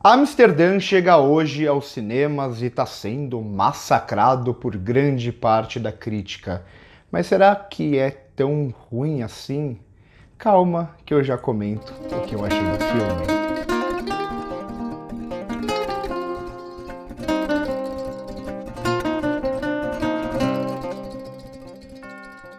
Amsterdã chega hoje aos cinemas e está sendo massacrado por grande parte da crítica. Mas será que é tão ruim assim? Calma, que eu já comento o que eu achei do filme.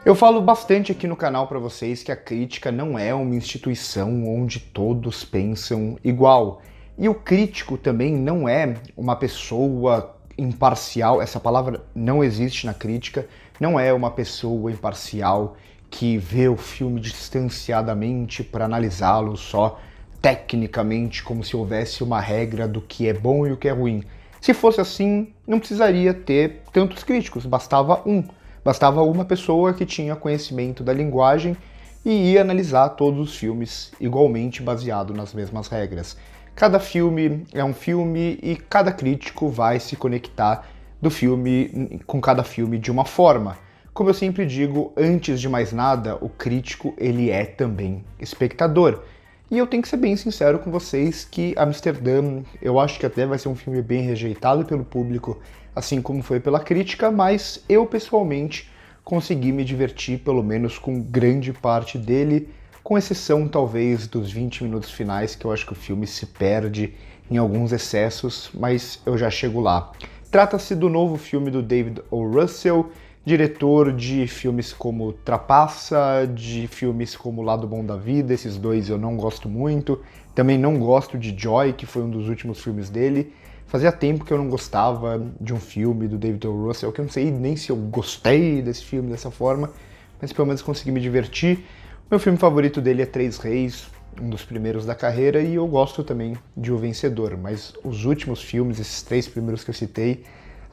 Eu falo bastante aqui no canal para vocês que a crítica não é uma instituição onde todos pensam igual. E o crítico também não é uma pessoa imparcial, essa palavra não existe na crítica, não é uma pessoa imparcial que vê o filme distanciadamente para analisá-lo só tecnicamente, como se houvesse uma regra do que é bom e o que é ruim. Se fosse assim, não precisaria ter tantos críticos, bastava um. Bastava uma pessoa que tinha conhecimento da linguagem e ia analisar todos os filmes igualmente baseado nas mesmas regras. Cada filme é um filme e cada crítico vai se conectar do filme com cada filme de uma forma. Como eu sempre digo, antes de mais nada, o crítico ele é também espectador. E eu tenho que ser bem sincero com vocês que Amsterdã, eu acho que até vai ser um filme bem rejeitado pelo público, assim como foi pela crítica, mas eu pessoalmente consegui me divertir pelo menos com grande parte dele, com exceção talvez dos 20 minutos finais, que eu acho que o filme se perde em alguns excessos, mas eu já chego lá. Trata-se do novo filme do David O. Russell, diretor de filmes como Trapaça, de filmes como Lado Bom da Vida, esses dois eu não gosto muito. Também não gosto de Joy, que foi um dos últimos filmes dele. Fazia tempo que eu não gostava de um filme do David O. Russell, que eu não sei nem se eu gostei desse filme dessa forma, mas pelo menos consegui me divertir. Meu filme favorito dele é Três Reis, um dos primeiros da carreira, e eu gosto também de O Vencedor, mas os últimos filmes, esses três primeiros que eu citei,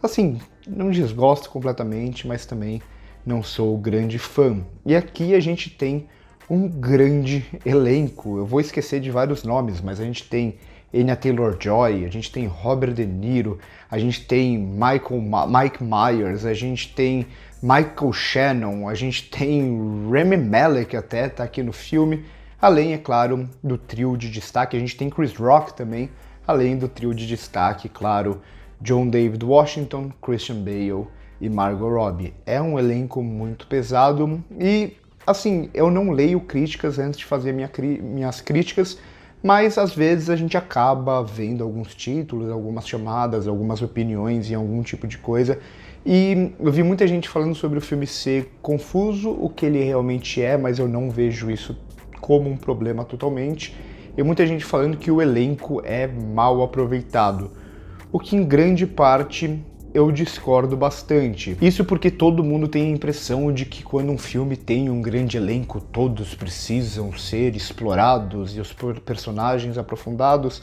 assim, não desgosto completamente, mas também não sou grande fã. E aqui a gente tem um grande elenco, eu vou esquecer de vários nomes, mas a gente tem Anya Taylor-Joy, a gente tem Robert De Niro, a gente tem Mike Myers, a gente tem Michael Shannon, a gente tem Rami Malek até, tá aqui no filme, além, é claro, do trio de destaque, a gente tem Chris Rock também, além do trio de destaque, claro, John David Washington, Christian Bale e Margot Robbie. É um elenco muito pesado e, assim, eu não leio críticas antes de fazer minhas críticas, mas às vezes a gente acaba vendo alguns títulos, algumas chamadas, algumas opiniões em algum tipo de coisa. E eu vi muita gente falando sobre o filme ser confuso, o que ele realmente é, mas eu não vejo isso como um problema totalmente. E muita gente falando que o elenco é mal aproveitado, o que em grande parte eu discordo bastante. Isso porque todo mundo tem a impressão de que quando um filme tem um grande elenco, todos precisam ser explorados e os personagens aprofundados,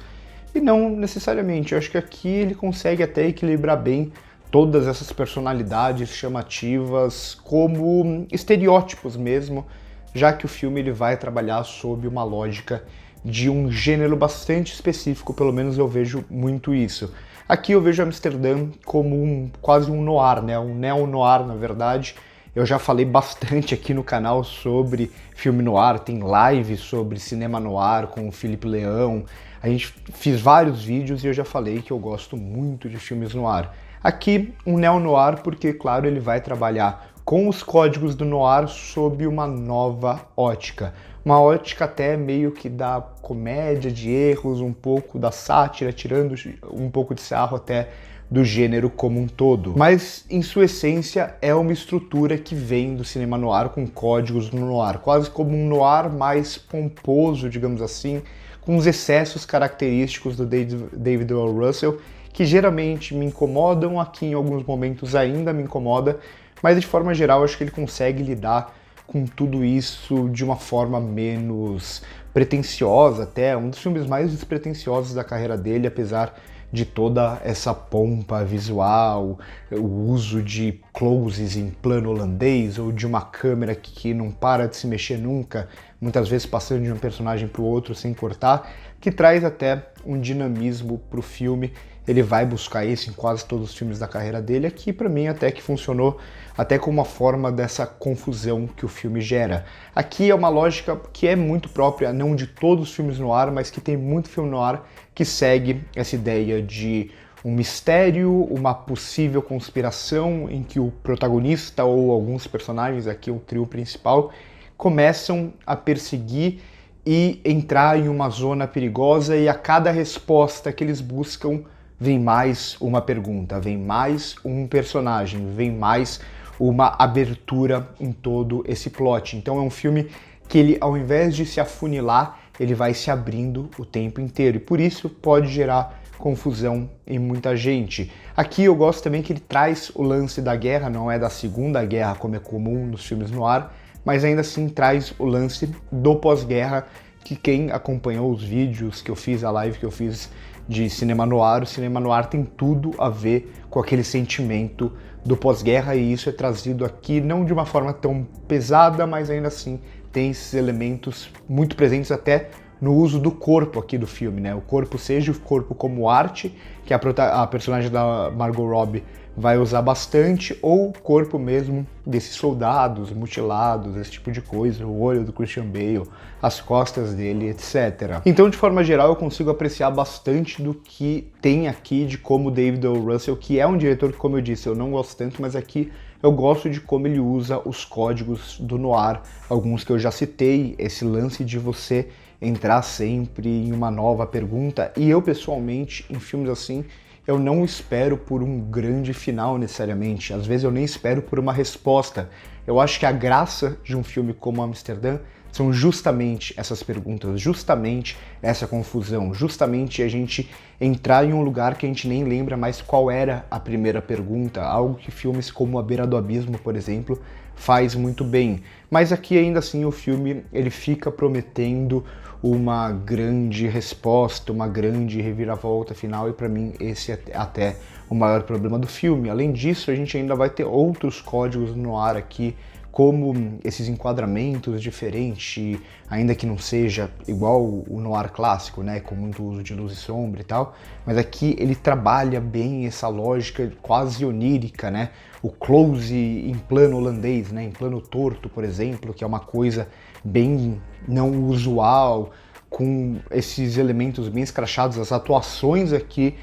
e não necessariamente. Eu acho que aqui ele consegue até equilibrar bem todas essas personalidades chamativas como estereótipos mesmo, já que o filme ele vai trabalhar sob uma lógica de um gênero bastante específico, pelo menos eu vejo muito isso. Aqui eu vejo Amsterdã como quase um noir, né? Um neo-noir, na verdade. Eu já falei bastante aqui no canal sobre filme noir, tem live sobre cinema noir com o Felipe Leão. A gente fiz vários vídeos e eu já falei que eu gosto muito de filmes noir. Aqui, um neo-noir porque, claro, ele vai trabalhar com os códigos do noir sob uma nova ótica. Uma ótica até meio que da comédia de erros, um pouco da sátira, tirando um pouco de sarro até do gênero como um todo. Mas, em sua essência, é uma estrutura que vem do cinema noir com códigos do noir, quase como um noir mais pomposo, digamos assim, com os excessos característicos do David O. Russell, que geralmente me incomodam, aqui em alguns momentos ainda me incomoda, mas de forma geral acho que ele consegue lidar com tudo isso de uma forma menos pretensiosa até, um dos filmes mais despretensiosos da carreira dele, apesar de toda essa pompa visual, o uso de closes em plano holandês ou de uma câmera que não para de se mexer nunca, muitas vezes passando de um personagem para o outro sem cortar, que traz até um dinamismo para o filme. Ele vai buscar isso em quase todos os filmes da carreira dele, aqui para mim até que funcionou até como uma forma dessa confusão que o filme gera. Aqui é uma lógica que é muito própria, não de todos os filmes no ar, mas que tem muito filme no ar que segue essa ideia de um mistério, uma possível conspiração em que o protagonista ou alguns personagens, aqui o trio principal, começam a perseguir e entrar em uma zona perigosa, e a cada resposta que eles buscam vem mais uma pergunta, vem mais um personagem, vem mais uma abertura em todo esse plot. Então é um filme que ele, ao invés de se afunilar, ele vai se abrindo o tempo inteiro, e por isso pode gerar confusão em muita gente. Aqui eu gosto também que ele traz o lance da guerra, não é da Segunda Guerra como é comum nos filmes noir, mas ainda assim traz o lance do pós-guerra, que quem acompanhou os vídeos que eu fiz, a live que eu fiz de cinema noir, o cinema noir tem tudo a ver com aquele sentimento do pós-guerra, e isso é trazido aqui não de uma forma tão pesada, mas ainda assim tem esses elementos muito presentes até no uso do corpo aqui do filme, né? O corpo, seja o corpo como arte, que a personagem da Margot Robbie vai usar bastante, ou o corpo mesmo desses soldados mutilados, esse tipo de coisa, o olho do Christian Bale, as costas dele, etc. Então, de forma geral, eu consigo apreciar bastante do que tem aqui, de como David O. Russell, que é um diretor que, como eu disse, eu não gosto tanto, mas aqui eu gosto de como ele usa os códigos do noir, alguns que eu já citei, esse lance de você entrar sempre em uma nova pergunta, e eu pessoalmente, em filmes assim, eu não espero por um grande final necessariamente, às vezes eu nem espero por uma resposta. Eu acho que a graça de um filme como Amsterdã são justamente essas perguntas, justamente essa confusão, justamente a gente entrar em um lugar que a gente nem lembra mais qual era a primeira pergunta, algo que filmes como A Beira do Abismo, por exemplo, faz muito bem. Mas aqui ainda assim o filme ele fica prometendo uma grande resposta, uma grande reviravolta final, e para mim esse é até o maior problema do filme. Além disso, a gente ainda vai ter outros códigos no ar aqui, como esses enquadramentos diferentes, ainda que não seja igual o noir clássico, né, com muito uso de luz e sombra e tal, mas aqui ele trabalha bem essa lógica quase onírica, né, o close em plano holandês, né, em plano torto, por exemplo, que é uma coisa bem não usual, com esses elementos bem escrachados, as atuações aqui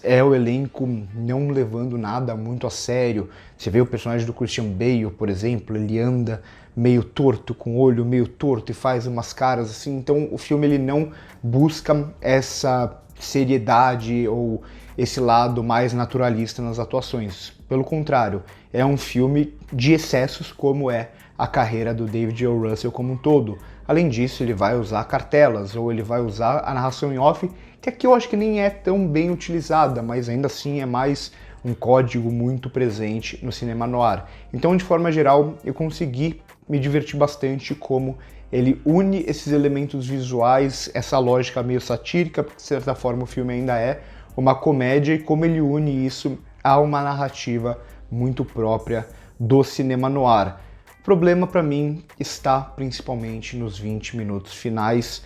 é o elenco não levando nada muito a sério. Você vê o personagem do Christian Bale, por exemplo, ele anda meio torto, com o olho meio torto e faz umas caras assim, então o filme ele não busca essa seriedade ou esse lado mais naturalista nas atuações. Pelo contrário, é um filme de excessos, como é a carreira do David O. Russell como um todo. Além disso, ele vai usar cartelas, ou ele vai usar a narração em off, que aqui eu acho que nem é tão bem utilizada, mas ainda assim é mais um código muito presente no cinema noir. Então, de forma geral, eu consegui me divertir bastante como ele une esses elementos visuais, essa lógica meio satírica, porque de certa forma o filme ainda é uma comédia, e como ele une isso a uma narrativa muito própria do cinema noir. O problema para mim está principalmente nos 20 minutos finais,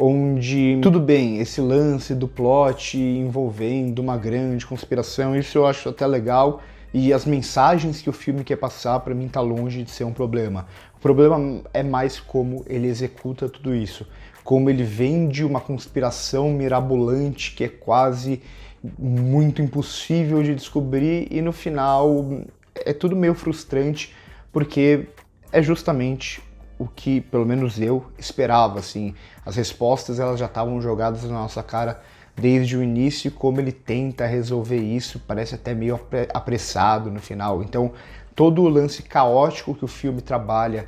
onde, tudo bem, esse lance do plot envolvendo uma grande conspiração, isso eu acho até legal, e as mensagens que o filme quer passar, para mim, tá longe de ser um problema. O problema é mais como ele executa tudo isso, como ele vende uma conspiração mirabolante que é quase muito impossível de descobrir, e no final é tudo meio frustrante, porque é justamente o que, pelo menos eu, esperava, assim. As respostas elas já estavam jogadas na nossa cara desde o início, como ele tenta resolver isso, parece até meio apressado no final. Então, todo o lance caótico que o filme trabalha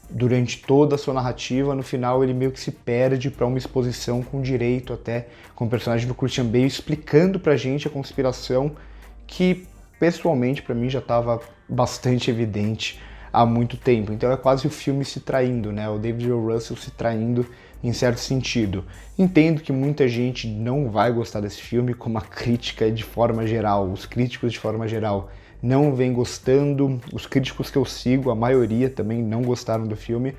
durante toda a sua narrativa, no final ele meio que se perde para uma exposição com direito até com o personagem do Christian Bale explicando pra gente a conspiração, que pessoalmente para mim já estava bastante evidente há muito tempo. Então é quase o filme se traindo, né? O David O. Russell se traindo em certo sentido. Entendo que muita gente não vai gostar desse filme, como a crítica de forma geral, os críticos de forma geral não vêm gostando, os críticos que eu sigo, a maioria também não gostaram do filme,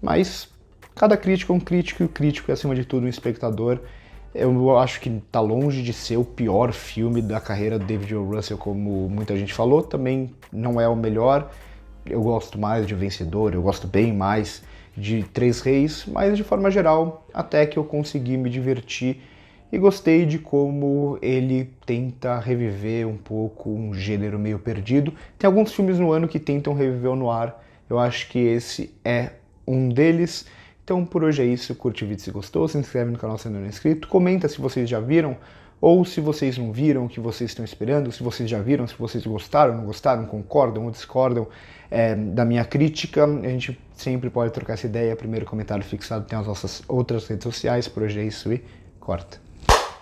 mas cada crítico é um crítico, e o crítico é acima de tudo um espectador. Eu acho que tá longe de ser o pior filme da carreira do David O. Russell, como muita gente falou, também não é o melhor. Eu gosto mais de O Vencedor, eu gosto bem mais de Três Reis, mas de forma geral, até que eu consegui me divertir, e gostei de como ele tenta reviver um pouco um gênero meio perdido. Tem alguns filmes no ano que tentam reviver o noir, eu acho que esse é um deles. Então por hoje é isso, curte o vídeo se gostou, se inscreve no canal se ainda não é inscrito, comenta se vocês já viram, ou se vocês não viram, o que vocês estão esperando, se vocês já viram, se vocês gostaram, não gostaram, concordam ou discordam da minha crítica. A gente sempre pode trocar essa ideia. Primeiro comentário fixado tem as nossas outras redes sociais. Por hoje é isso e corta.